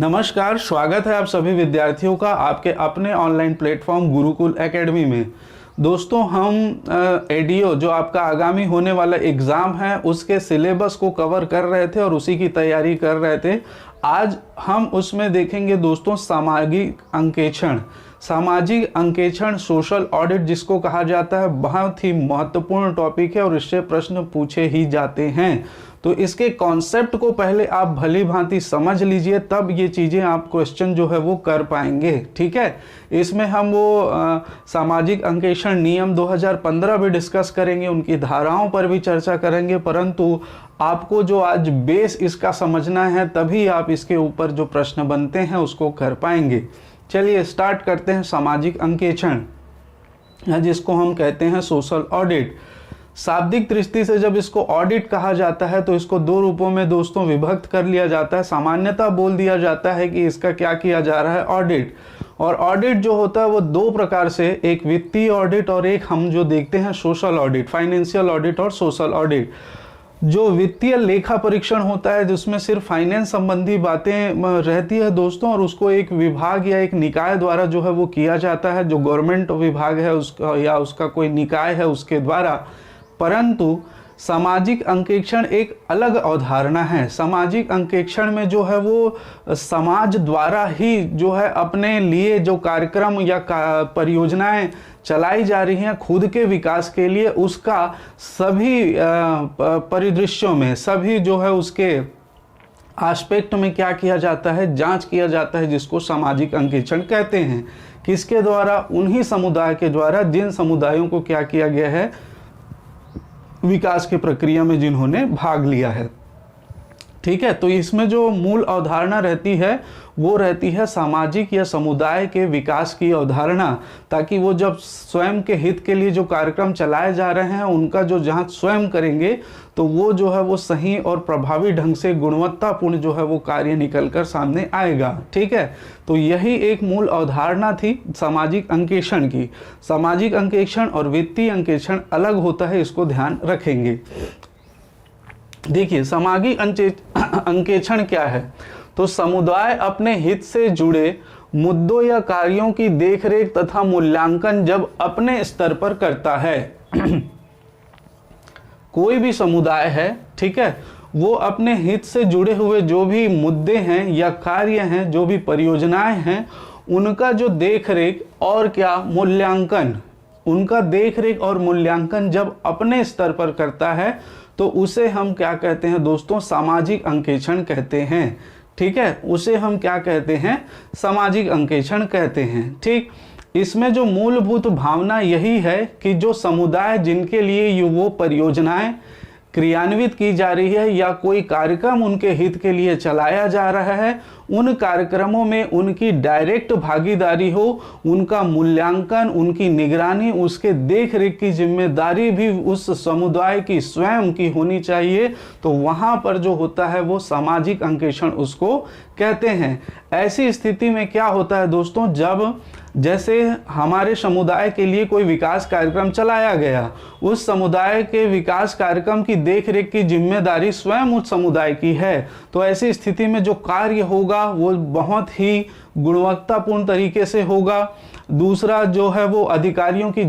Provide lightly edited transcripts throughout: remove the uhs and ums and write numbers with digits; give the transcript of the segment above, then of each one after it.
नमस्कार, स्वागत है आप सभी विद्यार्थियों का आपके अपने ऑनलाइन प्लेटफॉर्म गुरुकुल एकेडमी में। दोस्तों, हम एडीओ जो आपका आगामी होने वाला एग्ज़ाम है उसके सिलेबस को कवर कर रहे थे और उसी की तैयारी कर रहे थे। आज हम उसमें देखेंगे दोस्तों सामाजिक अंकेक्षण। सामाजिक अंकेक्षण सोशल ऑडिट जिसको कहा जाता है, बहुत ही महत्वपूर्ण टॉपिक है और इससे प्रश्न पूछे ही जाते हैं। तो इसके कॉन्सेप्ट को पहले आप भली भांति समझ लीजिए, तब ये चीज़ें आप क्वेश्चन जो है वो कर पाएंगे। ठीक है, इसमें हम वो सामाजिक अंकेक्षण नियम 2015 भी डिस्कस करेंगे, उनकी धाराओं पर भी चर्चा करेंगे, परंतु आपको जो आज बेस इसका समझना है तभी आप इसके ऊपर जो प्रश्न बनते हैं उसको कर पाएंगे। चलिए स्टार्ट करते हैं। सामाजिक अंकेक्षण जिसको हम कहते हैं सोशल ऑडिट। शाब्दिक दृष्टि से जब इसको ऑडिट कहा जाता है तो इसको दो रूपों में दोस्तों विभक्त कर लिया जाता है। सामान्यतः बोल दिया जाता है कि इसका क्या किया जा रहा है, ऑडिट। और ऑडिट जो होता है वो दो प्रकार से, एक वित्तीय ऑडिट और एक हम जो देखते हैं सोशल ऑडिट, फाइनेंशियल ऑडिट और सोशल ऑडिट। जो वित्तीय लेखा परीक्षण होता है जिसमें सिर्फ फाइनेंस संबंधी बातें रहती है दोस्तों, और उसको एक विभाग या एक निकाय द्वारा जो है वो किया जाता है, जो गवर्नमेंट विभाग है उसका या उसका कोई निकाय है उसके द्वारा। परंतु सामाजिक अंकेक्षण एक अलग अवधारणा है। सामाजिक अंकेक्षण में जो है वो समाज द्वारा ही जो है अपने लिए जो कार्यक्रम या परियोजनाएं चलाई जा रही हैं खुद के विकास के लिए, उसका सभी परिदृश्यों में, सभी जो है उसके एस्पेक्ट में क्या किया जाता है, जांच किया जाता है, जिसको सामाजिक अंकेक्षण कहते हैं। किसके द्वारा? उन्हीं समुदाय के द्वारा जिन समुदायों को क्या किया गया है, विकास की प्रक्रिया में जिन्होंने भाग लिया है। ठीक है, तो इसमें जो मूल अवधारणा रहती है वो रहती है सामाजिक या समुदाय के विकास की अवधारणा, ताकि वो जब स्वयं के हित के लिए जो कार्यक्रम चलाए जा रहे हैं उनका जो जांच स्वयं करेंगे तो वो जो है वो सही और प्रभावी ढंग से गुणवत्तापूर्ण जो है वो कार्य निकल कर सामने आएगा। ठीक है, तो यही एक मूल अवधारणा थी सामाजिक अंकेक्षण की। सामाजिक अंकेक्षण और वित्तीय अंकेक्षण अलग होता है, इसको ध्यान रखेंगे। देखिए सामाजिक अंकेक्षण क्या है, तो समुदाय अपने हित से जुड़े मुद्दों या कार्यों की देखरेख तथा मूल्यांकन जब अपने स्तर पर करता है। कोई भी समुदाय है, ठीक है, वो अपने हित से जुड़े हुए जो भी मुद्दे हैं या कार्य हैं, जो भी परियोजनाएं हैं, उनका जो देखरेख और क्या मूल्यांकन, उनका देखरेख और मूल्यांकन जब अपने स्तर पर करता है तो उसे हम क्या कहते हैं दोस्तों, सामाजिक अंकेक्षण कहते हैं। ठीक है, उसे हम क्या कहते हैं, सामाजिक अंकेक्षण कहते हैं। ठीक, इसमें जो मूलभूत भावना यही है कि जो समुदाय जिनके लिए वो परियोजनाएं क्रियान्वित की जा रही है या कोई कार्यक्रम उनके हित के लिए चलाया जा रहा है, उन कार्यक्रमों में उनकी डायरेक्ट भागीदारी हो, उनका मूल्यांकन, उनकी निगरानी, उसके देखरेख की जिम्मेदारी भी उस समुदाय की स्वयं की होनी चाहिए। तो वहाँ पर जो होता है वो सामाजिक अंकेक्षण उसको कहते हैं। ऐसी स्थिति में क्या होता है दोस्तों, जब जैसे हमारे समुदाय के लिए कोई विकास कार्यक्रम चलाया गया, उस समुदाय के विकास कार्यक्रम की देखरेख की जिम्मेदारी स्वयं उस समुदाय की है, तो ऐसी स्थिति में जो कार्य होगा वो बहुत ही गुणवत्तापूर्ण तरीके से होगा। दूसरा जो है वो अधिकारियों की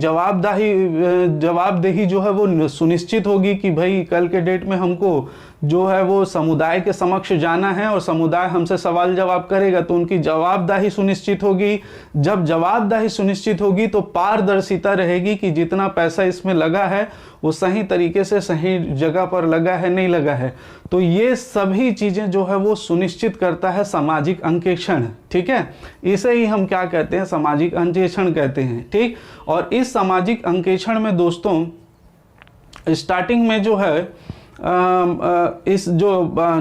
जवाबदेही जो है वो सुनिश्चित होगी कि भाई कल के डेट में हमको जो है वो समुदाय के समक्ष जाना है और समुदाय हमसे सवाल जवाब करेगा, तो उनकी जवाबदेही सुनिश्चित होगी। जब जवाबदेही सुनिश्चित होगी तो पारदर्शिता रहेगी कि जितना पैसा इसमें लगा है वो सही तरीके से सही जगह पर लगा है, नहीं लगा है। तो ये सभी चीज़ें जो है वो सुनिश्चित करता है सामाजिक अंकेक्षण। ठीक है, इसे ही हम क्या कहते हैं, सामाजिक अंकेक्षण कहते हैं। ठीक, और इस सामाजिक अंकेक्षण में दोस्तों स्टार्टिंग में जो है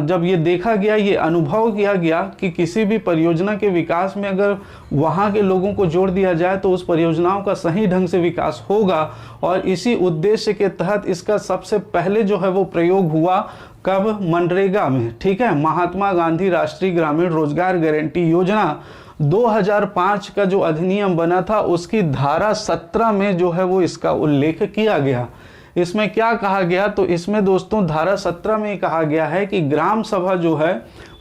जब ये देखा गया, ये अनुभव किया गया कि किसी भी परियोजना के विकास में अगर वहाँ के लोगों को जोड़ दिया जाए तो उस परियोजनाओं का सही ढंग से विकास होगा। और इसी उद्देश्य के तहत इसका सबसे पहले जो है वो प्रयोग हुआ कब, मनरेगा में। ठीक है, महात्मा गांधी राष्ट्रीय ग्रामीण रोजगार गारंटी योजना 2005 का जो अधिनियम बना था उसकी धारा 17 में जो है वो इसका उल्लेख किया गया। इसमें क्या कहा गया, तो इसमें दोस्तों धारा 17 में कहा गया है कि ग्राम सभा जो है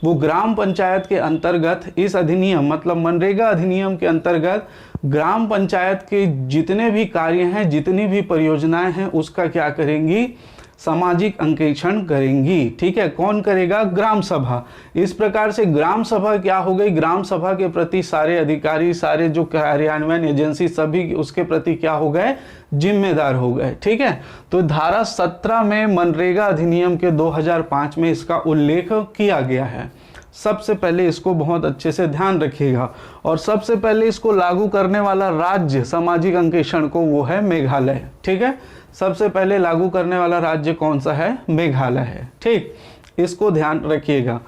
वो ग्राम पंचायत के अंतर्गत इस अधिनियम मतलब मनरेगा अधिनियम के अंतर्गत ग्राम पंचायत के जितने भी कार्य हैं, जितनी भी परियोजनाएं हैं, उसका क्या करेंगी, सामाजिक अंकेक्षण करेंगी। ठीक है, कौन करेगा, ग्राम सभा। इस प्रकार से ग्राम सभा क्या हो गई, ग्राम सभा के प्रति सारे अधिकारी, सारे जो कार्यान्वयन एजेंसी सभी उसके प्रति क्या हो गए, जिम्मेदार हो गए। ठीक है, तो धारा 17 में मनरेगा अधिनियम के 2005 में इसका उल्लेख किया गया है। सबसे पहले इसको बहुत अच्छे से ध्यान रखिएगा। और सबसे पहले इसको लागू करने वाला राज्य सामाजिक अंकेक्षण को वो है मेघालय। ठीक है, सबसे पहले लागू करने वाला राज्य कौन सा है, मेघालय है। ठीक, इसको ध्यान रखिएगा।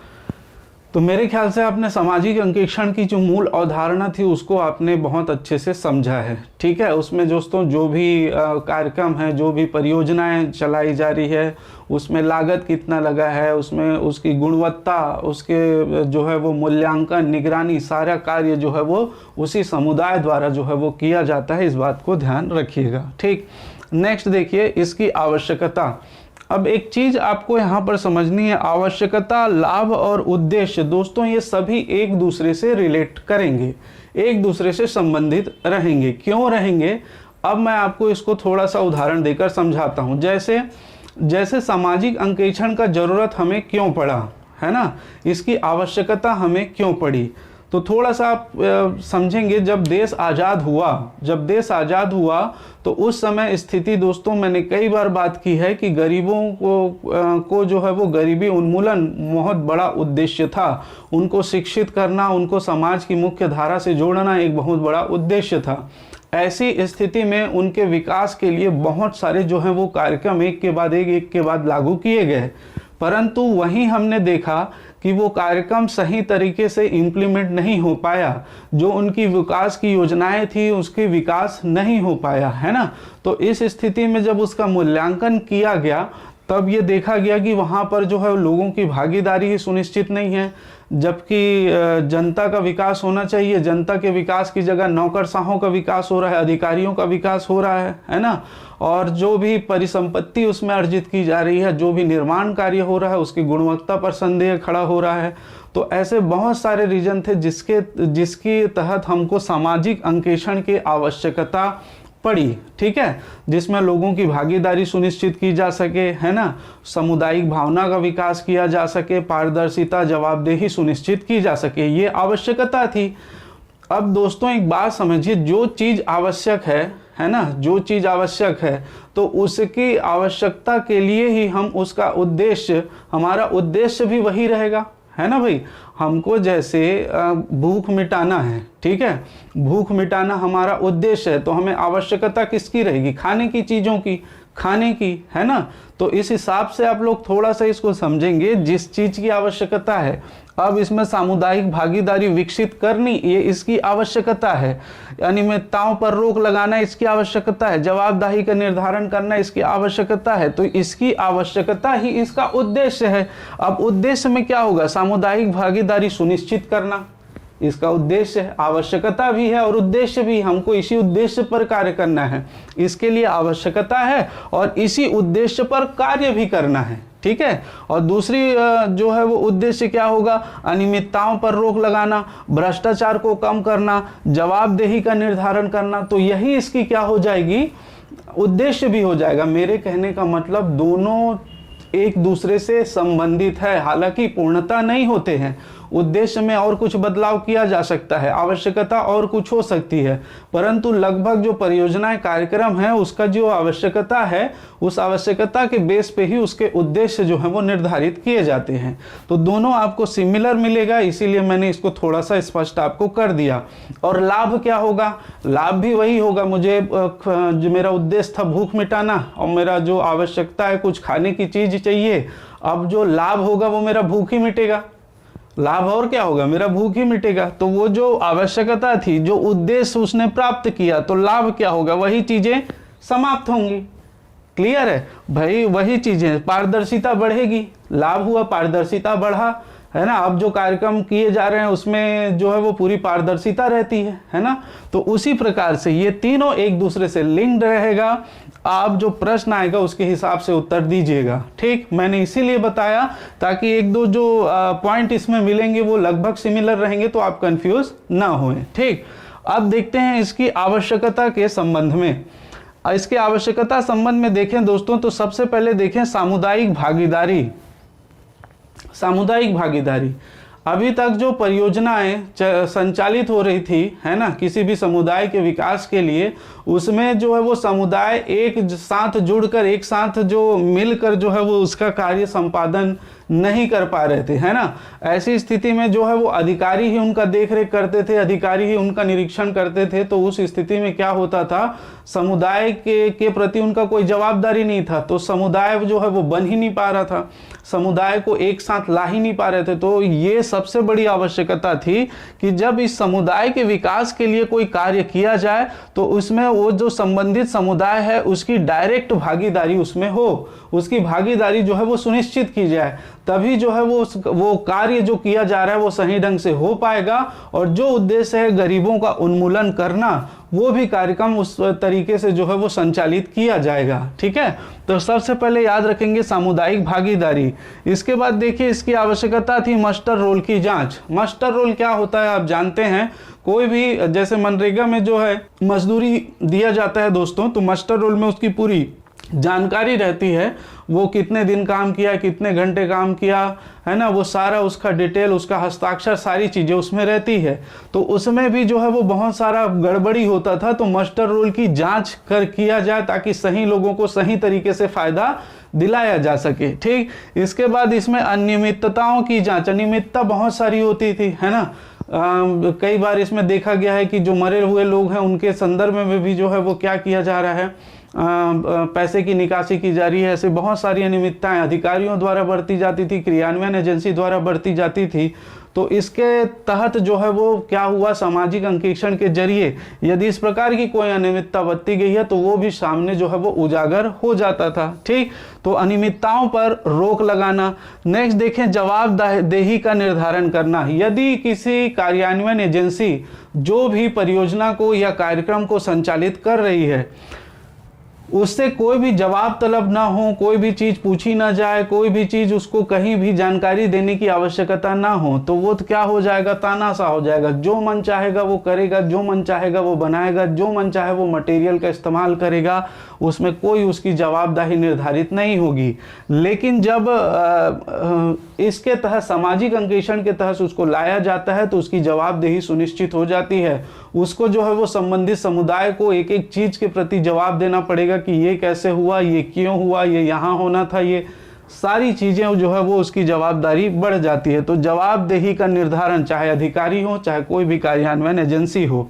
तो मेरे ख्याल से आपने सामाजिक अंकेक्षण की जो मूल अवधारणा थी उसको आपने बहुत अच्छे से समझा है। ठीक है, उसमें दोस्तों जो भी कार्यक्रम है, जो भी परियोजनाएं चलाई जा रही है, उसमें लागत कितना लगा है, उसमें उसकी गुणवत्ता, उसके जो है वो मूल्यांकन, निगरानी, सारा कार्य जो है वो उसी समुदाय द्वारा जो है वो किया जाता है। इस बात को ध्यान रखिएगा। ठीक, नेक्स्ट देखिए इसकी आवश्यकता। अब एक चीज आपको यहाँ पर समझनी है, आवश्यकता, लाभ और उद्देश्य दोस्तों ये सभी एक दूसरे से रिलेट करेंगे, एक दूसरे से संबंधित रहेंगे। क्यों रहेंगे, अब मैं आपको इसको थोड़ा सा उदाहरण देकर समझाता हूँ। जैसे सामाजिक अंकेक्षण का जरूरत हमें क्यों पड़ा, है ना, इसकी आवश्यकता हमें क्यों पड़ी, तो थोड़ा सा आप समझेंगे। जब देश आज़ाद हुआ तो उस समय स्थिति दोस्तों मैंने कई बार बात की है कि गरीबों को जो है वो गरीबी उन्मूलन बहुत बड़ा उद्देश्य था। उनको शिक्षित करना, उनको समाज की मुख्य धारा से जोड़ना एक बहुत बड़ा उद्देश्य था। ऐसी स्थिति में उनके विकास के लिए बहुत सारे जो हैं वो कार्यक्रम एक के बाद लागू किए गए, परंतु वहीं हमने देखा कि वो कार्यक्रम सही तरीके से इम्प्लीमेंट नहीं हो पाया। जो उनकी विकास की योजनाएं थी उसकी विकास नहीं हो पाया, है ना। तो इस स्थिति में जब उसका मूल्यांकन किया गया तब ये देखा गया कि वहाँ पर जो है लोगों की भागीदारी ही सुनिश्चित नहीं है, जबकि जनता का विकास होना चाहिए। जनता के विकास की जगह नौकरशाहों का विकास हो रहा है, अधिकारियों का विकास हो रहा है ना। और जो भी परिसंपत्ति उसमें अर्जित की जा रही है, जो भी निर्माण कार्य हो रहा है, उसकी गुणवत्ता पर संदेह खड़ा हो रहा है। तो ऐसे बहुत सारे रीजन थे जिसके तहत हमको सामाजिक अंकेक्षण की आवश्यकता पड़ी। ठीक है, जिसमें लोगों की भागीदारी सुनिश्चित की जा सके, है ना, सामुदायिक भावना का विकास किया जा सके, पारदर्शिता, जवाबदेही सुनिश्चित की जा सके, ये आवश्यकता थी। अब दोस्तों एक बात समझिए, जो चीज़ आवश्यक है ना, जो चीज़ आवश्यक है तो उसकी आवश्यकता के लिए ही हम उसका उद्देश्य, हमारा उद्देश्य भी वही रहेगा, है ना भाई। हमको जैसे भूख मिटाना है, ठीक है, भूख मिटाना हमारा उद्देश्य है, तो हमें आवश्यकता किसकी रहेगी, खाने की चीज़ों की, खाने की, है ना। तो इस हिसाब से आप लोग थोड़ा सा इसको समझेंगे, जिस चीज़ की आवश्यकता है। अब इसमें सामुदायिक भागीदारी विकसित करनी, ये इसकी आवश्यकता है। अनियमितताओं पर रोक लगाना इसकी आवश्यकता है। जवाबदेही का निर्धारण करना इसकी आवश्यकता है। तो इसकी आवश्यकता ही इसका उद्देश्य है। अब उद्देश्य में क्या होगा, सामुदायिक भागीदारी सुनिश्चित करना इसका उद्देश्य है। आवश्यकता भी है और उद्देश्य भी, हमको इसी उद्देश्य पर कार्य करना है। इसके लिए आवश्यकता है और इसी उद्देश्य पर कार्य भी करना है, ठीक है। और दूसरी जो है वो उद्देश्य क्या होगा, अनियमितताओं पर रोक लगाना, भ्रष्टाचार को कम करना, जवाबदेही का निर्धारण करना। तो यही इसकी क्या हो जाएगी, उद्देश्य भी हो जाएगा। मेरे कहने का मतलब दोनों एक दूसरे से संबंधित है, हालांकि पूर्णता नहीं होते हैं। उद्देश्य में और कुछ बदलाव किया जा सकता है, आवश्यकता और कुछ हो सकती है, परंतु लगभग जो परियोजनाएं कार्यक्रम है उसका जो आवश्यकता है, उस आवश्यकता के बेस पे ही उसके उद्देश्य जो है वो निर्धारित किए जाते हैं। तो दोनों आपको सिमिलर मिलेगा, इसीलिए मैंने इसको थोड़ा सा स्पष्ट आपको कर दिया। और लाभ क्या होगा, लाभ भी वही होगा। मुझे जो मेरा उद्देश्य था भूख मिटाना और मेरा जो आवश्यकता है कुछ खाने की चीज चाहिए, अब जो लाभ होगा वो मेरा भूख ही मिटेगा। लाभ और क्या होगा, मेरा भूख ही मिटेगा। तो वो जो आवश्यकता थी, जो उद्देश्य उसने प्राप्त किया, तो लाभ क्या होगा, वही चीजें समाप्त होंगी। क्लियर है भाई, वही चीजें, पारदर्शिता बढ़ेगी, लाभ हुआ, पारदर्शिता बढ़ा, है ना। अब जो कार्यक्रम किए जा रहे हैं उसमें जो है वो पूरी पारदर्शिता रहती है ना। तो उसी प्रकार से ये तीनों एक दूसरे से लिंक्ड रहेगा। आप जो प्रश्न आएगा उसके हिसाब से उत्तर दीजिएगा, ठीक। मैंने इसीलिए बताया ताकि एक दो जो पॉइंट इसमें मिलेंगे वो लगभग सिमिलर रहेंगे तो आप कंफ्यूज ना होएं, ठीक। अब देखते हैं इसकी आवश्यकता के संबंध में। इसके आवश्यकता संबंध में देखें दोस्तों तो सबसे पहले देखें सामुदायिक भागीदारी। सामुदायिक भागीदारी, अभी तक जो परियोजनाएं संचालित हो रही थी, है ना, किसी भी समुदाय के विकास के लिए, उसमें जो है वो समुदाय एक साथ जुड़कर, एक साथ जो मिलकर जो है वो उसका कार्य संपादन नहीं कर पा रहे थे, है ना। ऐसी स्थिति में जो है वो अधिकारी ही उनका देखरेख करते थे, अधिकारी ही उनका निरीक्षण करते थे। तो उस स्थिति में क्या होता था, समुदाय के प्रति उनका कोई जवाबदारी नहीं था, तो समुदाय जो है वो बन ही नहीं पा रहा था, समुदाय को एक साथ ला ही नहीं पा रहे थे। तो ये सबसे बड़ी आवश्यकता थी कि जब इस समुदाय के विकास के लिए कोई कार्य किया जाए तो उसमें वो जो संबंधित समुदाय है उसकी डायरेक्ट भागीदारी उसमें हो, उसकी भागीदारी जो है वो सुनिश्चित की जाए, तभी जो है वो कार्य जो किया जा रहा है वो सही ढंग से हो पाएगा। और जो उद्देश्य है गरीबों का उन्मूलन करना, वो भी कार्यक्रम उस तरीके से जो है वो संचालित किया जाएगा, ठीक है। तो सबसे पहले याद रखेंगे सामुदायिक भागीदारी। इसके बाद देखिए इसकी आवश्यकता थी मस्टर रोल की जांच। मस्टर रोल क्या होता है आप जानते हैं, कोई भी जैसे मनरेगा में जो है मजदूरी दिया जाता है दोस्तों, तो मस्टर रोल में उसकी पूरी जानकारी रहती है, वो कितने दिन काम किया, कितने घंटे काम किया, है ना, वो सारा उसका डिटेल, उसका हस्ताक्षर, सारी चीज़ें उसमें रहती है। तो उसमें भी जो है वो बहुत सारा गड़बड़ी होता था, तो मास्टर रोल की जांच किया जाए ताकि सही लोगों को सही तरीके से फ़ायदा दिलाया जा सके, ठीक। इसके बाद इसमें अनियमितताओं की जांच, अनियमितता बहुत सारी होती थी, है ना। कई बार इसमें देखा गया है कि जो मरे हुए लोग हैं उनके संदर्भ में भी जो है वो क्या किया जा रहा है, पैसे की निकासी की जा रही है। ऐसे बहुत सारी अनियमितताएं अधिकारियों द्वारा बरती जाती थी, क्रियान्वयन एजेंसी द्वारा बरती जाती थी। तो इसके तहत जो है वो क्या हुआ, सामाजिक अंकेक्षण के जरिए यदि इस प्रकार की कोई अनियमितता बरती गई है तो वो भी सामने जो है वो उजागर हो जाता था, ठीक। तो अनियमितताओं पर रोक लगाना। नेक्स्ट देखें जवाबदेही का निर्धारण करना। यदि किसी कार्यान्वयन एजेंसी जो भी परियोजना को या कार्यक्रम को संचालित कर रही है उससे कोई भी जवाब तलब ना हो, कोई भी चीज़ पूछी ना जाए, कोई भी चीज़ उसको कहीं भी जानकारी देने की आवश्यकता ना हो, तो वो तो क्या हो जाएगा, तानाशाह हो जाएगा। जो मन चाहेगा वो करेगा, जो मन चाहेगा वो बनाएगा, जो मन चाहे वो मटेरियल का इस्तेमाल करेगा, उसमें कोई उसकी जवाबदेही निर्धारित नहीं होगी। लेकिन जब इसके तहत सामाजिक अंकेक्षण के तहत उसको लाया जाता है तो उसकी जवाबदेही सुनिश्चित हो जाती है। उसको जो है वो संबंधित समुदाय को एक एक चीज़ के प्रति जवाब देना पड़ेगा कि ये कैसे हुआ, ये क्यों हुआ, ये यहाँ होना था, ये सारी चीज़ें जो है वो उसकी जवाबदारी बढ़ जाती है। तो जवाबदेही का निर्धारण चाहे अधिकारी हो चाहे कोई भी कार्यान्वयन एजेंसी हो।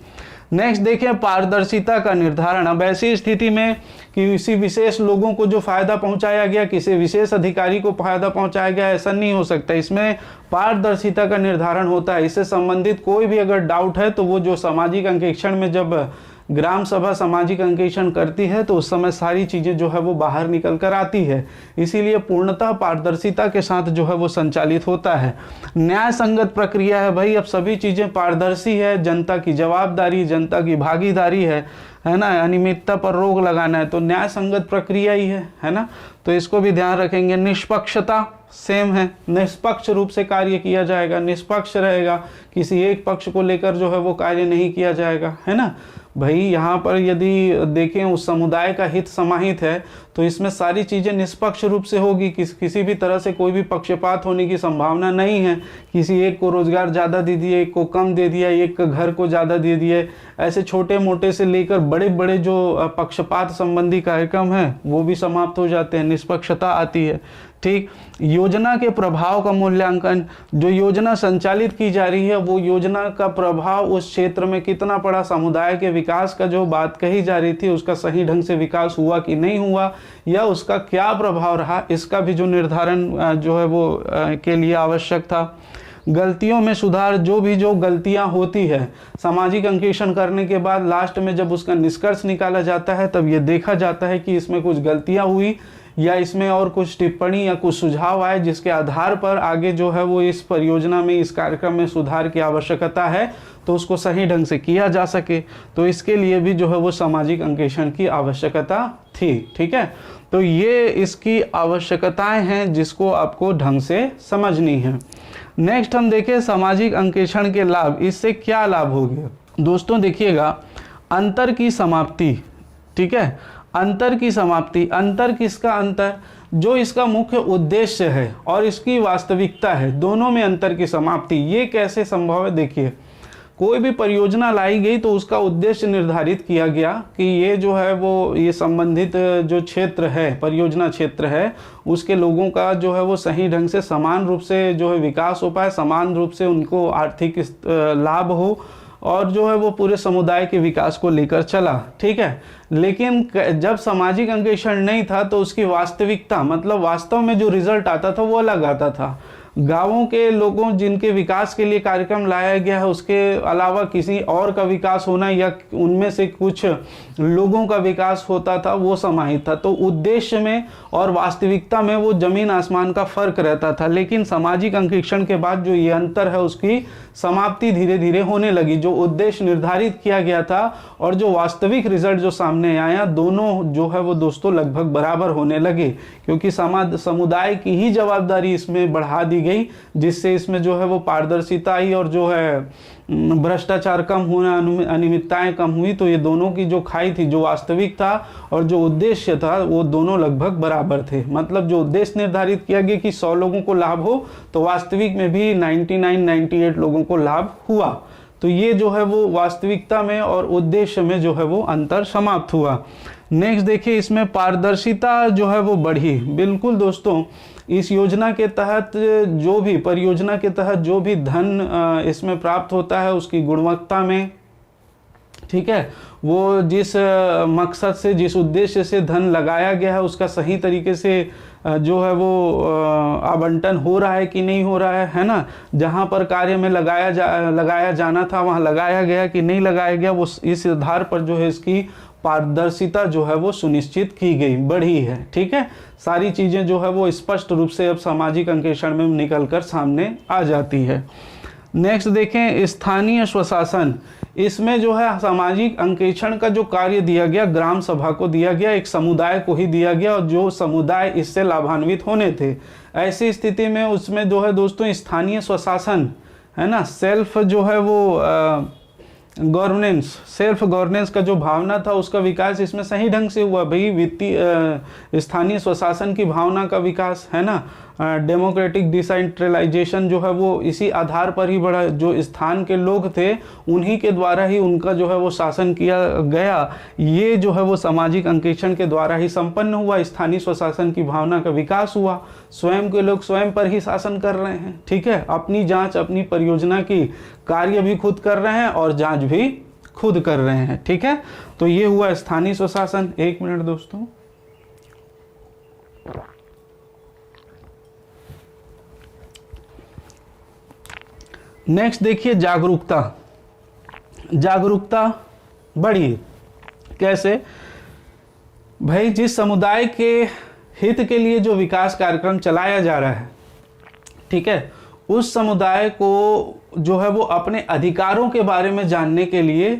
नेक्स्ट देखें पारदर्शिता का निर्धारण। अब ऐसी स्थिति में कि किसी विशेष लोगों को जो फायदा पहुंचाया गया, किसी विशेष अधिकारी को फायदा पहुंचाया गया, ऐसा नहीं हो सकता। इसमें पारदर्शिता का निर्धारण होता है। इससे संबंधित कोई भी अगर डाउट है तो वो जो सामाजिक अंकेक्षण में जब ग्राम सभा सामाजिक अंकेक्षण करती है तो उस समय सारी चीज़ें जो है वो बाहर निकल कर आती है। इसीलिए पूर्णतः पारदर्शिता के साथ जो है वो संचालित होता है। न्याय संगत प्रक्रिया है भाई, अब सभी चीज़ें पारदर्शी है, जनता की जवाबदारी, जनता की भागीदारी है ना। अनियमितता पर रोक लगाना है तो न्याय संगत प्रक्रिया ही है ना। तो इसको भी ध्यान रखेंगे। निष्पक्षता सेम है, निष्पक्ष रूप से कार्य किया जाएगा, निष्पक्ष रहेगा, किसी एक पक्ष को लेकर जो है वो कार्य नहीं किया जाएगा, है ना भाई। यहाँ पर यदि देखें उस समुदाय का हित समाहित है तो इसमें सारी चीज़ें निष्पक्ष रूप से होगी, किसी भी तरह से कोई भी पक्षपात होने की संभावना नहीं है। किसी एक को रोजगार ज़्यादा दे दिए, एक को कम दे दिया, एक घर को ज़्यादा दे दिए, ऐसे छोटे मोटे से लेकर बड़े बड़े जो पक्षपात संबंधी कार्यक्रम हैं वो भी समाप्त हो जाते हैं, निष्पक्षता आती है, ठीक। योजना के प्रभाव का मूल्यांकन। जो योजना संचालित की जा रही है वो योजना का प्रभाव उस क्षेत्र में कितना पड़ा, समुदाय के विकास का जो बात कही जा रही थी उसका सही ढंग से विकास हुआ कि नहीं हुआ, या उसका क्या प्रभाव रहा, इसका भी जो निर्धारण जो है वो के लिए आवश्यक था। गलतियों में सुधार। जो गलतियां होती है सामाजिक अंकेक्षण करने के बाद लास्ट में जब उसका निष्कर्ष निकाला जाता है तब ये देखा जाता है कि इसमें कुछ गलतियां हुई या इसमें और कुछ टिप्पणी या कुछ सुझाव आए जिसके आधार पर आगे जो है वो इस परियोजना में, इस कार्यक्रम में सुधार की आवश्यकता है, तो उसको सही ढंग से किया जा सके। तो इसके लिए भी जो है वो सामाजिक अंकेक्षण की आवश्यकता थी। ठीक है, तो ये इसकी आवश्यकताएं हैं जिसको आपको ढंग से समझनी है। नेक्स्ट हम देखें सामाजिक अंकेक्षण के लाभ। इससे क्या लाभ हो गया दोस्तों, देखिएगा, अंतर की समाप्ति। ठीक है, अंतर की समाप्ति। अंतर किसका अंतर? जो इसका मुख्य उद्देश्य है और इसकी वास्तविकता है, दोनों में अंतर की समाप्ति। ये कैसे संभव है? देखिए, कोई भी परियोजना लाई गई तो उसका उद्देश्य निर्धारित किया गया कि ये जो है वो ये संबंधित जो क्षेत्र है, परियोजना क्षेत्र है, उसके लोगों का जो है वो सही ढंग से समान रूप से जो है विकास हो पाए, समान रूप से उनको आर्थिक लाभ हो और जो है वो पूरे समुदाय के विकास को लेकर चला। ठीक है, लेकिन जब सामाजिक अंकेक्षण नहीं था तो उसकी वास्तविकता, मतलब वास्तव में जो रिजल्ट आता था वो अलग आता था। गांवों के लोगों जिनके विकास के लिए कार्यक्रम लाया गया है, उसके अलावा किसी और का विकास होना या उनमें से कुछ लोगों का विकास होता था, वो समाहित था। तो उद्देश्य में और वास्तविकता में वो जमीन आसमान का फर्क रहता था। लेकिन सामाजिक अंकेक्षण के बाद जो ये अंतर है उसकी समाप्ति धीरे धीरे होने लगी। जो उद्देश्य निर्धारित किया गया था और जो वास्तविक रिजल्ट जो सामने आया, दोनों जो है वो दोस्तों लगभग बराबर होने लगे, क्योंकि समुदाय की ही जवाबदारी इसमें बढ़ा दी गई, जिससे इसमें जो है वो पारदर्शिता आई और जो है भ्रष्टाचार कम होना, अनियमितताएं कम हुई। तो ये दोनों की जो खाई थी, जो वास्तविक था और जो उद्देश्य था, वो दोनों लगभग बराबर थे। मतलब जो उद्देश्य निर्धारित किया गया कि 100 लोगों को लाभ हो, तो वास्तविक में भी 98 लोगों को लाभ हुआ। तो ये जो है वो वास्तविकता में और उद्देश्य में जो है वो अंतर समाप्त हुआ। नेक्स्ट देखिए, इसमें पारदर्शिता जो है वो बढ़ी। बिल्कुल दोस्तों, इस योजना के तहत जो भी, परियोजना के तहत जो भी धन इसमें प्राप्त होता है, उसकी गुणवत्ता में, ठीक है, वो जिस मकसद से, जिस उद्देश्य से धन लगाया गया है, उसका सही तरीके से जो है वो आवंटन हो रहा है कि नहीं हो रहा है ना। जहाँ पर कार्य में लगाया जाना था वहाँ लगाया गया कि नहीं लगाया गया, वो इस आधार पर जो है इसकी पारदर्शिता जो है वो सुनिश्चित की गई, बढ़ी है। ठीक है, सारी चीज़ें जो है वो स्पष्ट रूप से अब सामाजिक अंकेक्षण में निकलकर सामने आ जाती है। नेक्स्ट देखें, स्थानीय स्वशासन। इसमें जो है सामाजिक अंकेक्षण का जो कार्य दिया गया, ग्राम सभा को दिया गया, एक समुदाय को ही दिया गया, और जो समुदाय इससे लाभान्वित होने थे। ऐसी स्थिति में उसमें जो है दोस्तों स्थानीय स्वशासन है ना, सेल्फ जो है वो गवर्नेंस, सेल्फ गवर्नेंस का जो भावना था उसका विकास इसमें सही ढंग से हुआ। भाई वित्तीय स्थानीय स्वशासन की भावना का विकास है ना, डेमोक्रेटिक डिसेंट्रलाइजेशन जो है वो इसी आधार पर ही बढ़ा। जो स्थान के लोग थे उन्हीं के द्वारा ही उनका जो है वो शासन किया गया। ये जो है वो सामाजिक अंकेक्षण के द्वारा ही संपन्न हुआ। स्थानीय स्वशासन की भावना का विकास हुआ। स्वयं के लोग स्वयं पर ही शासन कर रहे हैं। ठीक है, अपनी जांच, अपनी परियोजना की कार्य भी खुद कर रहे हैं और जांच भी खुद कर रहे हैं। ठीक है, तो ये हुआ स्थानीय स्वशासन। एक मिनट दोस्तों, नेक्स्ट देखिए, जागरूकता। जागरूकता बढ़ी कैसे? भाई जिस समुदाय के हित के लिए जो विकास कार्यक्रम चलाया जा रहा है, ठीक है, उस समुदाय को जो है वो अपने अधिकारों के बारे में जानने के लिए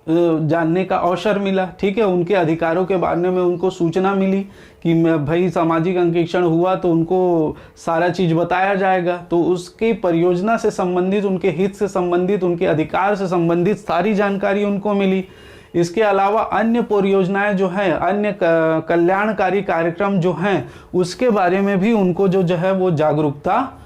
जानने का अवसर मिला। ठीक है, उनके अधिकारों के बारे में उनको सूचना मिली कि भाई सामाजिक अंकेक्षण हुआ तो उनको सारा चीज़ बताया जाएगा। तो उसकी परियोजना से संबंधित, उनके हित से संबंधित, उनके अधिकार से संबंधित सारी जानकारी उनको मिली। इसके अलावा अन्य परियोजनाएं जो हैं, अन्य कल्याणकारी कार्यक्रम जो हैं, उसके बारे में भी उनको जो है वो जागरूकता,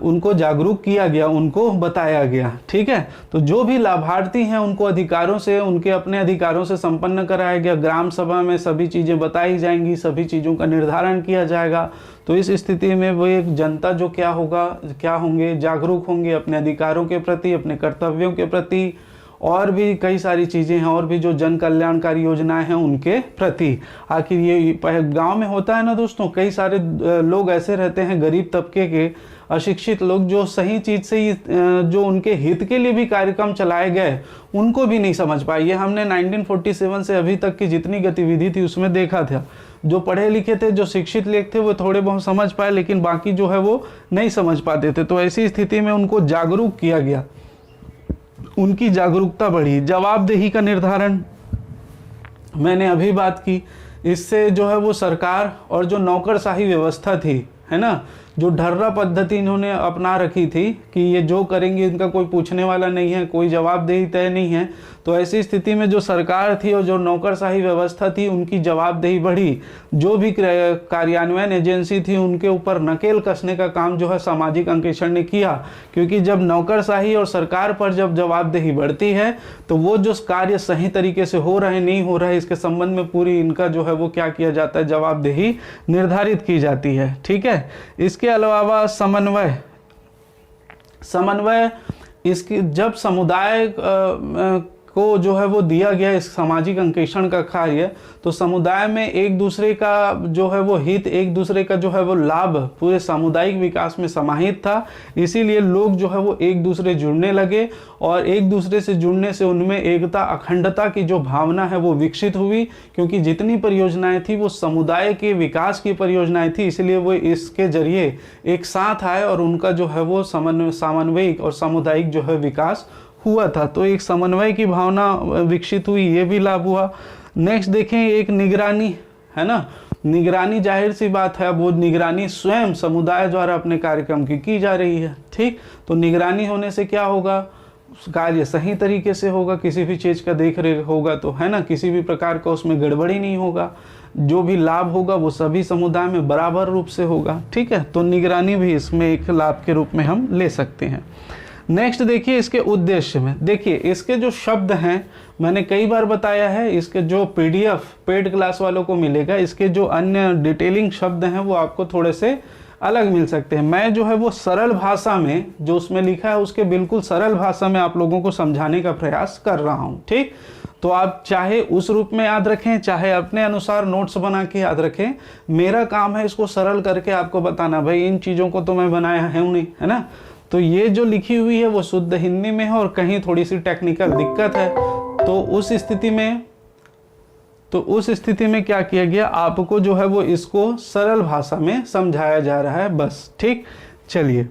उनको जागरूक किया गया, उनको बताया गया। ठीक है, तो जो भी लाभार्थी हैं उनको अधिकारों से, उनके अपने अधिकारों से संपन्न कराया गया। ग्राम सभा में सभी चीज़ें बताई जाएंगी, सभी चीज़ों का निर्धारण किया जाएगा। तो इस स्थिति में वो एक जनता जो क्या होंगे, जागरूक होंगे अपने अधिकारों के प्रति, अपने कर्तव्यों के प्रति, और भी कई सारी चीज़ें हैं, और भी जो जन कल्याणकारी योजनाएं हैं उनके प्रति। आखिर ये गांव में होता है ना दोस्तों, कई सारे लोग ऐसे रहते हैं गरीब तबके के अशिक्षित लोग, जो सही चीज़ से ही जो उनके हित के लिए भी कार्यक्रम चलाए गए उनको भी नहीं समझ पाए। ये हमने 1947 से अभी तक की जितनी गतिविधि थी उसमें देखा था। जो पढ़े लिखे थे, जो शिक्षित लोग थे, वो थोड़े बहुत समझ पाए, लेकिन बाकी जो है वो नहीं समझ पाते थे। तो ऐसी स्थिति में उनको जागरूक किया गया, उनकी जागरूकता बढ़ी। जवाबदेही का निर्धारण मैंने अभी बात की, इससे जो है वो सरकार और जो नौकरशाही व्यवस्था थी, है ना, जो ढर्रा पद्धति इन्होंने अपना रखी थी कि ये जो करेंगे इनका कोई पूछने वाला नहीं है, कोई जवाबदेही तय नहीं है। तो ऐसी स्थिति में जो सरकार थी और जो नौकरशाही व्यवस्था थी उनकी जवाबदेही बढ़ी। जो भी कार्यान्वयन एजेंसी थी उनके ऊपर नकेल कसने का काम जो है सामाजिक अंकेक्षण ने किया, क्योंकि जब नौकरशाही और सरकार पर जब जवाबदेही बढ़ती है तो वो जो कार्य सही तरीके से हो रहे नहीं हो रहे इसके संबंध में पूरी इनका जो है वो क्या किया जाता है, जवाबदेही निर्धारित की जाती है। ठीक है। इसके अलावा समन्वय इसकी जब समुदाय को जो है वो दिया गया इस सामाजिक अंकेक्षण का कार्य, तो समुदाय में एक दूसरे का जो है वो हित, एक दूसरे का जो है वो लाभ पूरे सामुदायिक विकास में समाहित था। इसीलिए लोग जो है वो एक दूसरे जुड़ने लगे और एक दूसरे से जुड़ने से उनमें एकता अखंडता की जो भावना है वो विकसित हुई, क्योंकि जितनी परियोजनाएं थी वो समुदाय के विकास की परियोजनाएं थी। इसलिए वो इसके जरिए एक साथ आए और उनका जो है वो सामन्वयिक और सामुदायिक जो है विकास हुआ था। तो एक समन्वय की भावना विकसित हुई, ये भी लाभ हुआ। नेक्स्ट देखें, एक निगरानी, है ना, निगरानी जाहिर सी बात है, अब वो निगरानी स्वयं समुदाय द्वारा अपने कार्यक्रम की जा रही है। ठीक, तो निगरानी होने से क्या होगा, कार्य सही तरीके से होगा, किसी भी चीज़ का देख रेख होगा तो, है ना, किसी भी प्रकार का उसमें गड़बड़ी नहीं होगा, जो भी लाभ होगा वो सभी समुदाय में बराबर रूप से होगा। ठीक है, तो निगरानी भी इसमें एक लाभ के रूप में हम ले सकते हैं। नेक्स्ट देखिए, इसके उद्देश्य में देखिए, इसके जो शब्द हैं मैंने कई बार बताया है, इसके जो PDF पेड क्लास वालों को मिलेगा, इसके जो अन्य डिटेलिंग शब्द हैं वो आपको थोड़े से अलग मिल सकते हैं। मैं जो है वो सरल भाषा में जो उसमें लिखा है उसके बिल्कुल सरल भाषा में आप लोगों को समझाने का प्रयास कर रहा हूँ। ठीक, तो आप चाहे उस रूप में याद रखें, चाहे अपने अनुसार नोट्स बना के याद रखें। मेरा काम है इसको सरल करके आपको बताना, भाई इन चीज़ों को तो मैं बनाया है नहीं, है ना। तो ये जो लिखी हुई है वो शुद्ध हिंदी में है और कहीं थोड़ी सी टेक्निकल दिक्कत है, तो उस स्थिति में क्या किया गया, आपको जो है वो इसको सरल भाषा में समझाया जा रहा है बस। ठीक, चलिए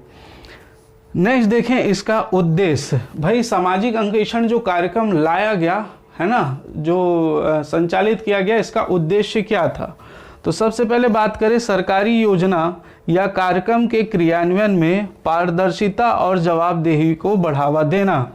नेक्स्ट देखें, इसका उद्देश्य। भाई सामाजिक अंकेक्षण जो कार्यक्रम लाया गया है ना, जो संचालित किया गया, इसका उद्देश्य क्या था। तो सबसे पहले बात करें, सरकारी योजना या कार्यक्रम के क्रियान्वयन में पारदर्शिता और जवाबदेही को बढ़ावा देना,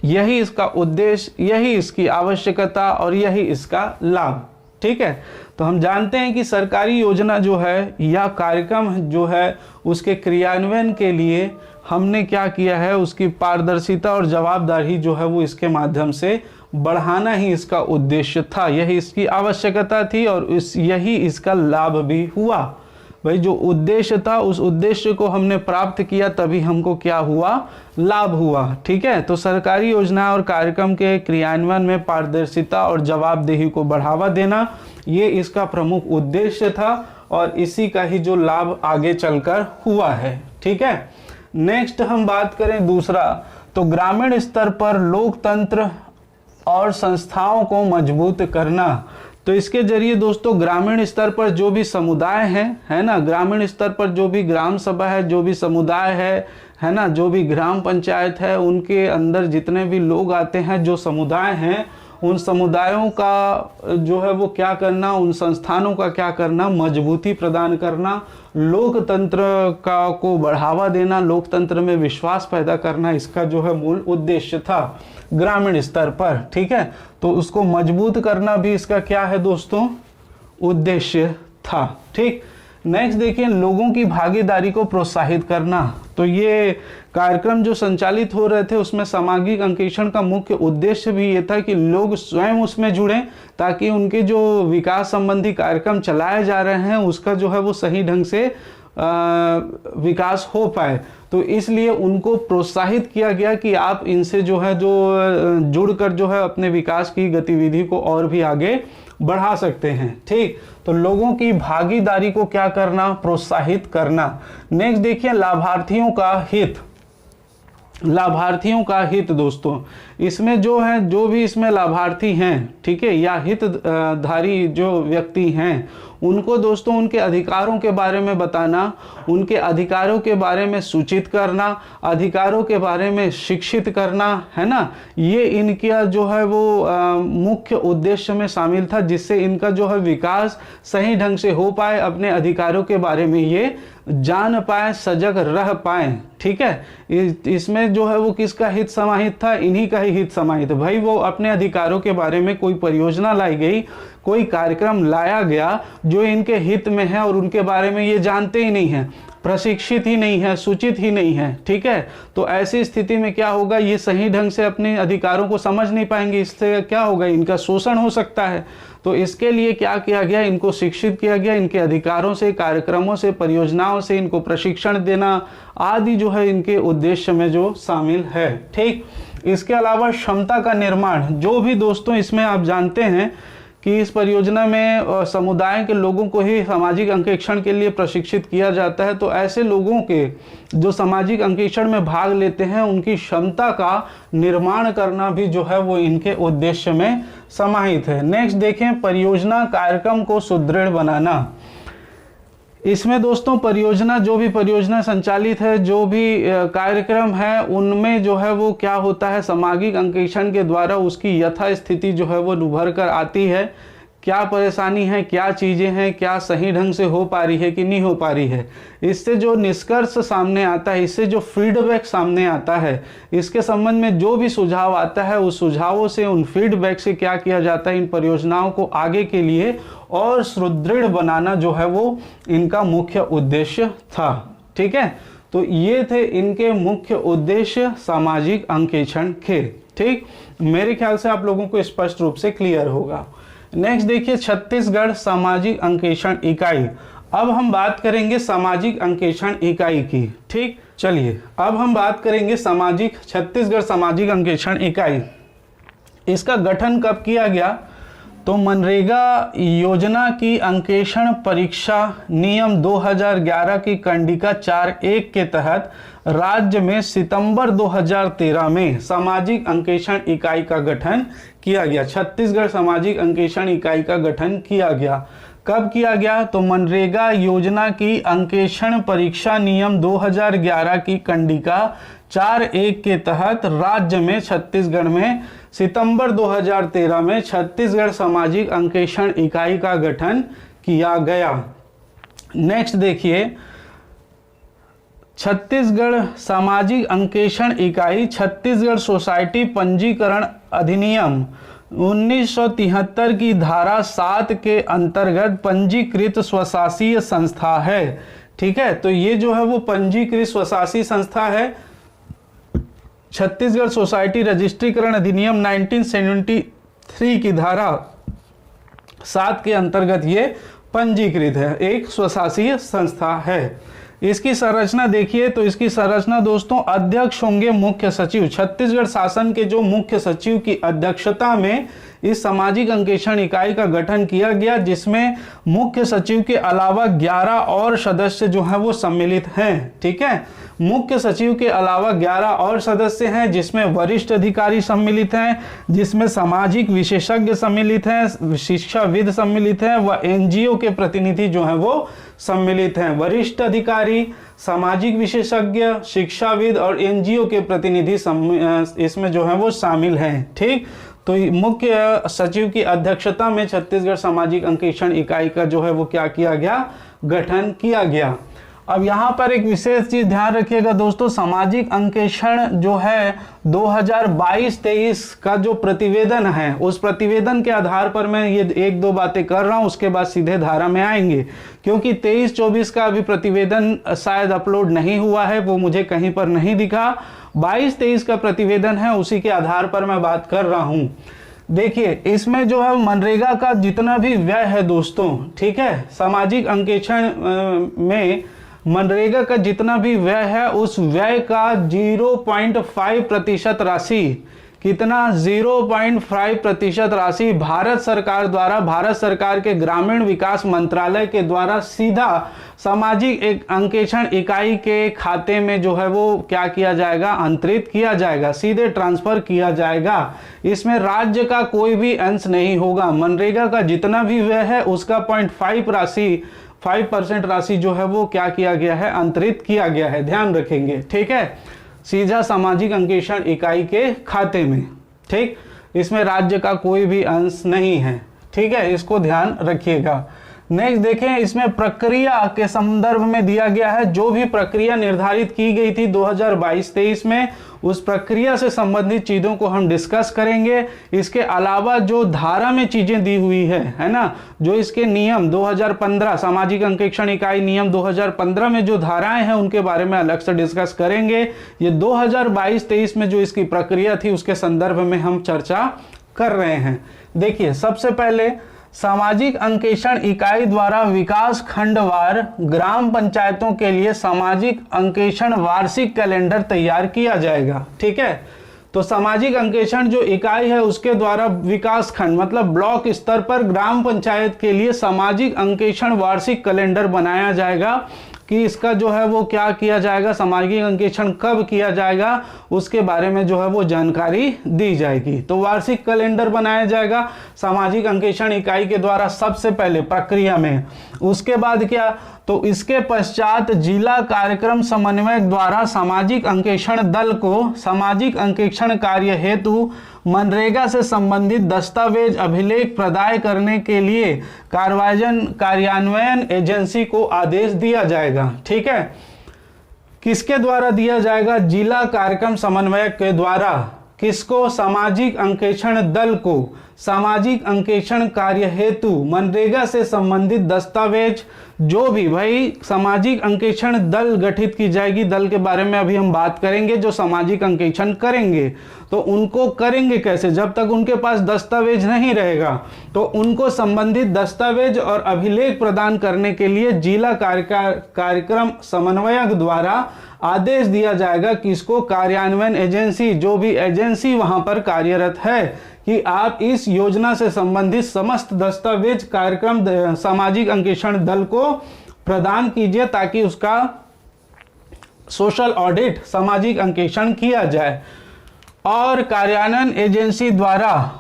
यही इसका उद्देश्य, यही इसकी आवश्यकता और यही इसका लाभ। ठीक है, तो हम जानते हैं कि सरकारी योजना जो है या कार्यक्रम जो है उसके क्रियान्वयन के लिए हमने क्या किया है, उसकी पारदर्शिता और जवाबदारी जो है वो इसके माध्यम से बढ़ाना ही इसका उद्देश्य था, यही इसकी आवश्यकता थी और यही इसका लाभ भी हुआ। भाई जो उद्देश्य था उस उद्देश्य को हमने प्राप्त किया, तभी हमको क्या हुआ, लाभ हुआ। ठीक है, तो सरकारी योजना और कार्यक्रम के क्रियान्वयन में पारदर्शिता और जवाबदेही को बढ़ावा देना, ये इसका प्रमुख उद्देश्य था और इसी का ही जो लाभ आगे चलकर हुआ है। ठीक है, नेक्स्ट हम बात करें दूसरा, तो ग्रामीण स्तर पर लोकतंत्र और संस्थाओं को मजबूत करना। तो इसके जरिए दोस्तों ग्रामीण स्तर पर जो भी समुदाय है ना, ग्रामीण स्तर पर जो भी ग्राम सभा है, जो भी समुदाय है ना, जो भी ग्राम पंचायत है, उनके अंदर जितने भी लोग आते हैं, जो समुदाय हैं, उन समुदायों का जो है वो क्या करना, उन संस्थानों का क्या करना, मजबूती प्रदान करना, लोकतंत्र का को बढ़ावा देना, लोकतंत्र में विश्वास पैदा करना, इसका जो है मूल उद्देश्य था ग्रामीण स्तर पर। ठीक है, तो उसको मजबूत करना भी इसका क्या है दोस्तों, उद्देश्य था। ठीक, नेक्स्ट देखिए, लोगों की भागीदारी को प्रोत्साहित करना। तो ये कार्यक्रम जो संचालित हो रहे थे उसमें सामाजिक अंकेक्षण का मुख्य उद्देश्य भी ये था कि लोग स्वयं उसमें जुड़ें, ताकि उनके जो विकास संबंधी कार्यक्रम चलाए जा रहे हैं उसका जो है वो सही ढंग से विकास हो पाए। तो इसलिए उनको प्रोत्साहित किया गया कि आप इनसे जो है जो जुड़कर जो है अपने विकास की गतिविधि को और भी आगे बढ़ा सकते हैं। ठीक, तो लोगों की भागीदारी को क्या करना, प्रोत्साहित करना। नेक्स्ट देखिए लाभार्थियों का हित। लाभार्थियों का हित दोस्तों, इसमें जो है जो भी इसमें लाभार्थी हैं, ठीक है, या हितधारी जो व्यक्ति हैं, उनको दोस्तों उनके अधिकारों के बारे में बताना, उनके अधिकारों के बारे में सूचित करना, अधिकारों के बारे में शिक्षित करना, है ना, ये इनका जो है वो मुख्य उद्देश्य में शामिल था, जिससे इनका जो है विकास सही ढंग से हो पाए, अपने अधिकारों के बारे में ये जान पाए, सजग रह पाए। ठीक है, इसमें जो है वो किसका हित समाहित था, इन्हीं का ही हित समाहित। भाई वो अपने अधिकारों के बारे में कोई परियोजना लाई गई, कोई कार्यक्रम लाया गया जो इनके हित में है और उनके बारे में ये जानते ही नहीं है, प्रशिक्षित ही नहीं है, सूचित ही नहीं है। ठीक है, तो ऐसी स्थिति में क्या होगा, ये सही ढंग से अपने अधिकारों को समझ नहीं पाएंगे, इससे क्या होगा, इनका शोषण हो सकता है। तो इसके लिए क्या किया गया, इनको शिक्षित किया गया, इनके अधिकारों से, कार्यक्रमों से, परियोजनाओं से इनको प्रशिक्षण देना आदि जो है इनके उद्देश्य में जो शामिल है। ठीक, इसके अलावा क्षमता का निर्माण, जो भी दोस्तों इसमें आप जानते हैं कि इस परियोजना में समुदाय के लोगों को ही सामाजिक अंकेक्षण के लिए प्रशिक्षित किया जाता है। तो ऐसे लोगों के जो सामाजिक अंकेक्षण में भाग लेते हैं, उनकी क्षमता का निर्माण करना भी जो है वो इनके उद्देश्य में समाहित है। नेक्स्ट देखें परियोजना कार्यक्रम को सुदृढ़ बनाना। इसमें दोस्तों परियोजना, जो भी परियोजना संचालित है, जो भी कार्यक्रम है, उनमें जो है वो क्या होता है, सामाजिक अंकेक्षण के द्वारा उसकी यथास्थिति जो है वो उभर कर आती है। क्या परेशानी है, क्या चीज़ें हैं, क्या सही ढंग से हो पा रही है कि नहीं हो पा रही है, इससे जो निष्कर्ष सामने आता है, इससे जो फीडबैक सामने आता है, इसके संबंध में जो भी सुझाव आता है, उस सुझावों से, उन फीडबैक से क्या किया जाता है, इन परियोजनाओं को आगे के लिए और सुदृढ़ बनाना जो है वो इनका मुख्य उद्देश्य था। ठीक है, तो ये थे इनके मुख्य उद्देश्य सामाजिक अंकेक्षण के। ठीक, मेरे ख्याल से आप लोगों को स्पष्ट रूप से क्लियर होगा। नेक्स्ट देखिए छत्तीसगढ़ सामाजिक अंकेक्षण इकाई। अब हम बात करेंगे सामाजिक अंकेक्षण इकाई की। ठीक, चलिए अब हम बात करेंगे छत्तीसगढ़ सामाजिक अंकेक्षण इकाई। इसका गठन कब किया गया, तो मनरेगा योजना की अंकेक्षण परीक्षा नियम 2011 की कंडिका 4(1) के तहत राज्य में सितंबर 2013 में सामाजिक अंकेक्षण इकाई का गठन किया गया। छत्तीसगढ़ सामाजिक अंकेक्षण इकाई का गठन किया गया। कब किया गया, तो मनरेगा योजना की अंकेक्षण परीक्षा नियम 2011 की कंडिका 4(1) के तहत राज्य में छत्तीसगढ़ में सितंबर 2013 में छत्तीसगढ़ सामाजिक अंकेक्षण इकाई का गठन किया गया। नेक्स्ट देखिए छत्तीसगढ़ सामाजिक अंकेक्षण इकाई छत्तीसगढ़ सोसाइटी पंजीकरण अधिनियम 1973 की धारा 7 के अंतर्गत पंजीकृत स्वशासीय संस्था है। ठीक है, तो ये जो है वो पंजीकृत स्वशासी संस्था है। छत्तीसगढ़ सोसाइटी रजिस्ट्रीकरण अधिनियम 1973 की धारा 7 के अंतर्गत ये पंजीकृत है, एक स्वशासीय संस्था है। इसकी संरचना देखिए, तो इसकी संरचना दोस्तों अध्यक्ष होंगे मुख्य सचिव। छत्तीसगढ़ शासन के जो मुख्य सचिव की अध्यक्षता में इस सामाजिक अंकेक्षण इकाई का गठन किया गया, जिसमें मुख्य सचिव के अलावा 11 और सदस्य जो हैं वो सम्मिलित हैं। ठीक है, मुख्य सचिव के अलावा 11 और सदस्य हैं, जिसमें वरिष्ठ अधिकारी सम्मिलित हैं, जिसमें सामाजिक विशेषज्ञ सम्मिलित हैं, शिक्षाविद सम्मिलित हैं व एनजीओ के प्रतिनिधि जो हैं वो सम्मिलित हैं। वरिष्ठ अधिकारी, सामाजिक विशेषज्ञ, शिक्षाविद और एनजीओ के प्रतिनिधि इसमें जो है वो शामिल हैं। ठीक, तो मुख्य सचिव की अध्यक्षता में छत्तीसगढ़ सामाजिक अंकेक्षण इकाई का जो है वो क्या किया गया, गठन किया गया। अब यहाँ पर एक विशेष चीज ध्यान रखिएगा दोस्तों, सामाजिक अंकेक्षण जो है 2022-23 का जो प्रतिवेदन है, उस प्रतिवेदन के आधार पर मैं ये 1-2 बातें कर रहा हूँ, उसके बाद सीधे धारा में आएंगे, क्योंकि 23-24 का अभी प्रतिवेदन शायद अपलोड नहीं हुआ है, वो मुझे कहीं पर नहीं दिखा। 22-23 का प्रतिवेदन है, उसी के आधार पर मैं बात कर रहा हूँ। देखिए इसमें जो है मनरेगा का जितना भी व्यय है दोस्तों, ठीक है, सामाजिक अंकेक्षण में मनरेगा का जितना भी व्यय है उस व्यय का 0.5% राशि, कितना 0.5% राशि भारत सरकार द्वारा, भारत सरकार के ग्रामीण विकास मंत्रालय के द्वारा सीधा सामाजिक एक अंकेक्षण इकाई के खाते में जो है वो क्या किया जाएगा, अंतरित किया जाएगा, सीधे ट्रांसफर किया जाएगा। इसमें राज्य का कोई भी अंश नहीं होगा। मनरेगा का जितना भी व्यय है उसका 5% राशि जो है वो क्या किया गया है, अंतरित किया गया है, ध्यान रखेंगे, ठीक है, सीधा सामाजिक अंकेक्षण इकाई के खाते में, ठीक, इसमें राज्य का कोई भी अंश नहीं है, ठीक है, इसको ध्यान रखिएगा। नेक्स्ट देखें, इसमें प्रक्रिया के संदर्भ में दिया गया है, जो भी प्रक्रिया निर्धारित की गई थी 2022-23 में, उस प्रक्रिया से संबंधित चीजों को हम डिस्कस करेंगे। इसके अलावा जो धारा में चीजें दी हुई है ना, जो इसके नियम 2015 सामाजिक अंकेक्षण इकाई नियम 2015 में जो धाराएं हैं उनके बारे में अलग से डिस्कस करेंगे। ये 2022-23 में जो इसकी प्रक्रिया थी उसके संदर्भ में हम चर्चा कर रहे हैं। देखिए, सबसे पहले सामाजिक अंकेक्षण इकाई द्वारा विकास खंडवार ग्राम पंचायतों के लिए सामाजिक अंकेक्षण वार्षिक कैलेंडर तैयार किया जाएगा, ठीक है। तो सामाजिक अंकेक्षण जो इकाई है उसके द्वारा विकास खंड मतलब ब्लॉक स्तर पर ग्राम पंचायत के लिए सामाजिक अंकेक्षण वार्षिक कैलेंडर बनाया जाएगा कि इसका जो है वो क्या किया जाएगा, सामाजिक अंकेक्षण कब किया जाएगा उसके बारे में जो है वो जानकारी दी जाएगी। तो वार्षिक कैलेंडर बनाया जाएगा सामाजिक अंकेक्षण इकाई के द्वारा सबसे पहले प्रक्रिया में। उसके बाद क्या, तो इसके पश्चात जिला कार्यक्रम समन्वयक द्वारा सामाजिक अंकेक्षण दल को सामाजिक अंकेक्षण कार्य हेतु मनरेगा से संबंधित दस्तावेज अभिलेख प्रदाय करने के लिए कार्यान्वयन एजेंसी को आदेश दिया जाएगा, ठीक है। किसके द्वारा दिया जाएगा, जिला कार्यक्रम समन्वयक के द्वारा। किसको, सामाजिक अंकेक्षण दल को सामाजिक अंकेक्षण कार्य हेतु मनरेगा से संबंधित दस्तावेज, जो भी भाई सामाजिक अंकेक्षण दल गठित की जाएगी, दल के बारे में अभी हम बात करेंगे, जो सामाजिक अंकेक्षण करेंगे तो उनको करेंगे कैसे, जब तक उनके पास दस्तावेज नहीं रहेगा तो उनको संबंधित दस्तावेज और अभिलेख प्रदान करने के लिए जिला कार्यक्रम समन्वयक द्वारा आदेश दिया जाएगा। किसको, कार्यान्वयन एजेंसी, जो भी एजेंसी वहां पर कार्यरत है, कि आप इस योजना से संबंधित समस्त दस्तावेज कार्यक्रम सामाजिक अंकेक्षण दल को प्रदान कीजिए ताकि उसका सोशल ऑडिट सामाजिक अंकेक्षण किया जाए। और कार्यान्वयन एजेंसी द्वारा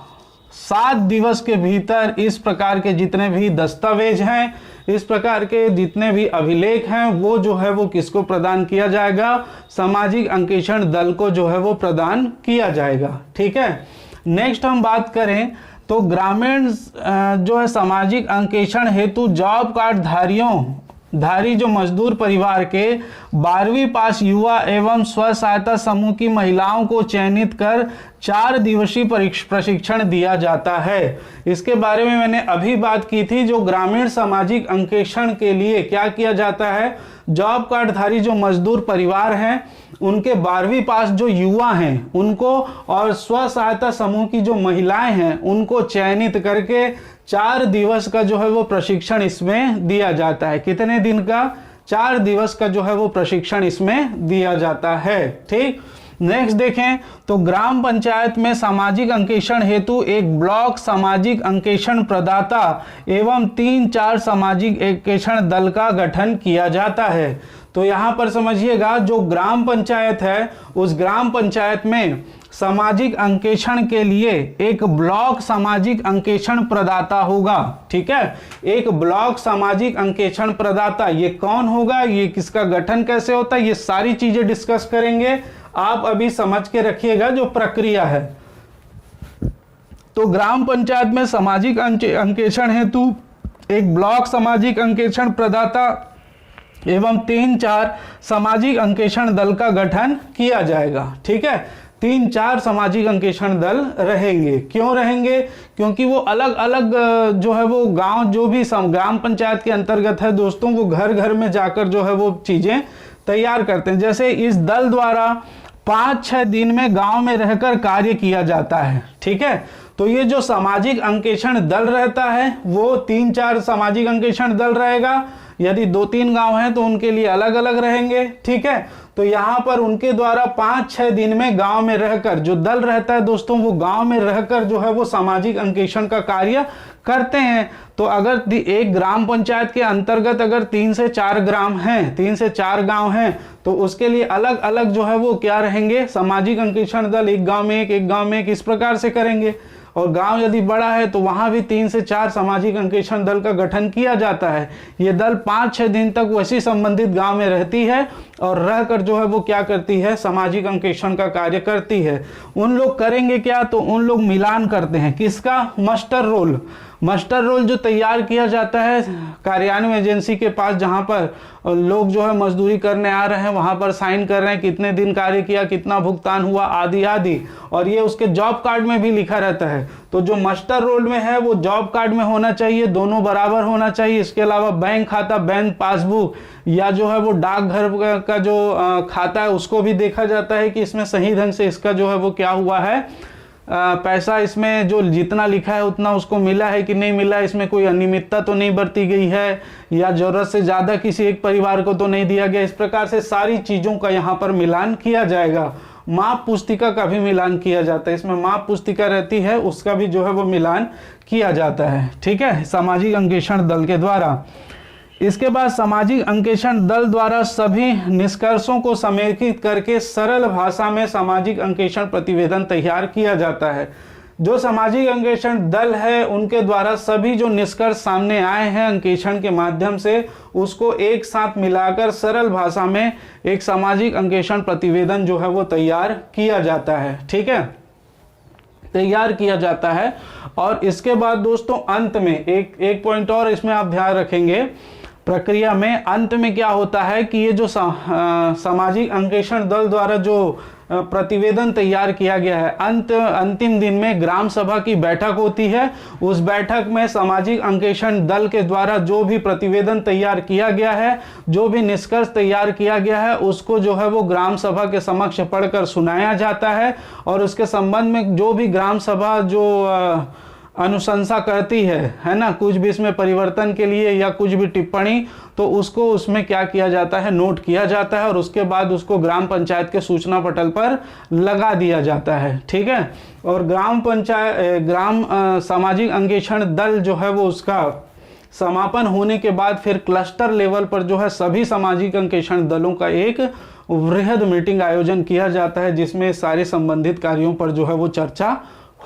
7 दिवस के भीतर इस प्रकार के जितने भी दस्तावेज हैं, इस प्रकार के जितने भी अभिलेख हैं, वो जो है वो किसको प्रदान किया जाएगा, सामाजिक अंकेक्षण दल को जो है वो प्रदान किया जाएगा, ठीक है। नेक्स्ट हम बात करें तो ग्रामीण जो है सामाजिक अंकेक्षण हेतु जॉब कार्ड धारी जो मजदूर परिवार के 12वीं पास युवा एवं स्व सहायता समूह की महिलाओं को चयनित कर 4 दिवसीय प्रशिक्षण दिया जाता है। इसके बारे में मैंने अभी बात की थी। जो ग्रामीण सामाजिक अंकेक्षण के लिए क्या किया जाता है, जॉब कार्ड धारी जो मजदूर परिवार हैं उनके 12वीं पास जो युवा हैं उनको और स्व सहायता समूह की जो महिलाएं हैं उनको चयनित करके 4 दिवस का जो है वो प्रशिक्षण इसमें दिया जाता है। कितने दिन का, 4 दिवस का जो है वो प्रशिक्षण इसमें दिया जाता है, ठीक। नेक्स्ट देखें तो ग्राम पंचायत में सामाजिक अंकेक्षण हेतु एक ब्लॉक सामाजिक अंकेक्षण प्रदाता एवं 3-4 सामाजिक अंकेक्षण दल का गठन किया जाता है। तो यहाँ पर समझिएगा, जो ग्राम पंचायत है उस ग्राम पंचायत में सामाजिक अंकेक्षण के लिए एक ब्लॉक सामाजिक अंकेक्षण प्रदाता होगा, ठीक है। एक ब्लॉक सामाजिक अंकेक्षण प्रदाता, ये कौन होगा, ये किसका गठन कैसे होता है, ये सारी चीजें डिस्कस करेंगे। आप अभी समझ के रखिएगा जो प्रक्रिया है। तो ग्राम पंचायत में सामाजिक अंकेक्षण हेतु एक ब्लॉक सामाजिक अंकेक्षण प्रदाता एवं 3-4 सामाजिक अंकेक्षण दल का गठन किया जाएगा, ठीक है। 3-4 सामाजिक अंकेक्षण दल रहेंगे। क्यों रहेंगे, क्योंकि वो अलग अलग जो है वो गांव जो भी ग्राम पंचायत के अंतर्गत है दोस्तों, वो घर घर में जाकर जो है वो चीजें तैयार करते हैं। जैसे इस दल द्वारा 5-6 दिन में गांव में रहकर कार्य किया जाता है, ठीक है। तो ये जो सामाजिक अंकेक्षण दल रहता है वो 3-4 सामाजिक अंकेक्षण दल रहेगा। यदि 2-3 गांव हैं तो उनके लिए अलग अलग रहेंगे, ठीक है। तो यहाँ पर उनके द्वारा 5-6 दिन में गांव में रहकर जो दल रहता है दोस्तों, वो गांव में रहकर जो है वो सामाजिक अंकेक्षण का कार्य करते हैं। तो अगर एक ग्राम पंचायत के अंतर्गत अगर 3 से 4 ग्राम हैं, 3 से 4 गांव हैं, तो उसके लिए अलग अलग जो है वो क्या रहेंगे, सामाजिक अंकेक्षण दल। एक गांव में एक गांव में एक, इस प्रकार से करेंगे। और गांव यदि बड़ा है तो वहां भी 3 से 4 सामाजिक अंकेक्षण दल का गठन किया जाता है। ये दल 5-6 दिन तक वैसी संबंधित गांव में रहती है और रहकर जो है वो क्या करती है, सामाजिक अंकेक्षण का कार्य करती है। उन लोग करेंगे क्या, तो उन लोग मिलान करते हैं किसका, मस्टर रोल। मस्टर रोल जो तैयार किया जाता है कार्यान्वयन एजेंसी के पास, जहां पर लोग जो है मजदूरी करने आ रहे हैं, वहां पर साइन कर रहे हैं कितने दिन कार्य किया, कितना भुगतान हुआ, आदि आदि, और ये उसके जॉब कार्ड में भी लिखा रहता है। तो जो मस्टर रोल में है वो जॉब कार्ड में होना चाहिए, दोनों बराबर होना चाहिए। इसके अलावा बैंक खाता, बैंक पासबुक या जो है वो डाकघर का जो खाता है उसको भी देखा जाता है कि इसमें सही ढंग से इसका जो है वो क्या हुआ है, पैसा इसमें जो जितना लिखा है उतना उसको मिला है कि नहीं मिला, इसमें कोई अनियमितता तो नहीं बरती गई है, या जरूरत से ज़्यादा किसी एक परिवार को तो नहीं दिया गया। इस प्रकार से सारी चीज़ों का यहाँ पर मिलान किया जाएगा। माप पुस्तिका का भी मिलान किया जाता है, इसमें माप पुस्तिका रहती है उसका भी जो है वो मिलान किया जाता है, ठीक है, सामाजिक अंकेक्षण दल के द्वारा। इसके बाद सामाजिक अंकेक्षण दल द्वारा सभी निष्कर्षों को समेकित करके सरल भाषा में सामाजिक अंकेक्षण प्रतिवेदन तैयार किया जाता है। जो सामाजिक अंकेक्षण दल है उनके द्वारा सभी जो निष्कर्ष सामने आए हैं अंकेक्षण के माध्यम से, उसको एक साथ मिलाकर सरल भाषा में एक सामाजिक अंकेक्षण प्रतिवेदन जो है वो तैयार किया जाता है, ठीक है, तैयार किया जाता है। और इसके बाद दोस्तों अंत में एक पॉइंट और इसमें आप ध्यान रखेंगे, प्रक्रिया में अंत में क्या होता है कि ये जो सामाजिक अंकेक्षण दल द्वारा जो प्रतिवेदन तैयार किया गया है, अंतिम दिन में ग्राम सभा की बैठक होती है। उस बैठक में सामाजिक अंकेक्षण दल के द्वारा जो भी प्रतिवेदन तैयार किया गया है, जो भी निष्कर्ष तैयार किया गया है, उसको जो है वो ग्राम सभा के समक्ष पढ़कर सुनाया जाता है। और उसके संबंध में जो भी ग्राम सभा जो अनुशंसा करती है ना, कुछ भी इसमें परिवर्तन के लिए या कुछ भी टिप्पणी, तो उसको उसमें क्या किया जाता है, नोट किया जाता है और उसके बाद उसको ग्राम पंचायत के सूचना पटल पर लगा दिया जाता है, ठीक है। और ग्राम सामाजिक अंकेक्षण दल जो है वो उसका समापन होने के बाद फिर क्लस्टर लेवल पर जो है सभी सामाजिक अंकेक्षण दलों का एक वृहद मीटिंग आयोजन किया जाता है, जिसमें सारे संबंधित कार्यों पर जो है वो चर्चा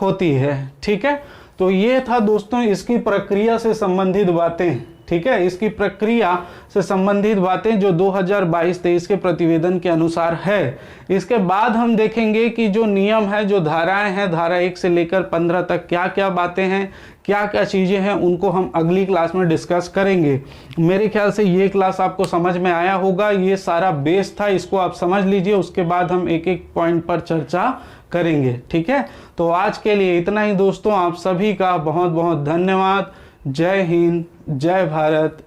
होती है, ठीक है। तो ये था दोस्तों इसकी प्रक्रिया से संबंधित बातें, ठीक है, इसकी प्रक्रिया से संबंधित बातें जो 2022-23 के प्रतिवेदन के अनुसार है। इसके बाद हम देखेंगे कि जो नियम है, जो धाराएं हैं, धारा 1 से लेकर 15 तक क्या क्या बातें हैं, क्या क्या चीज़ें हैं, उनको हम अगली क्लास में डिस्कस करेंगे। मेरे ख्याल से ये क्लास आपको समझ में आया होगा, ये सारा बेस था, इसको आप समझ लीजिए, उसके बाद हम एक एक पॉइंट पर चर्चा करेंगे, ठीक है। तो आज के लिए इतना ही दोस्तों, आप सभी का बहुत बहुत धन्यवाद। जय हिंद, जय भारत।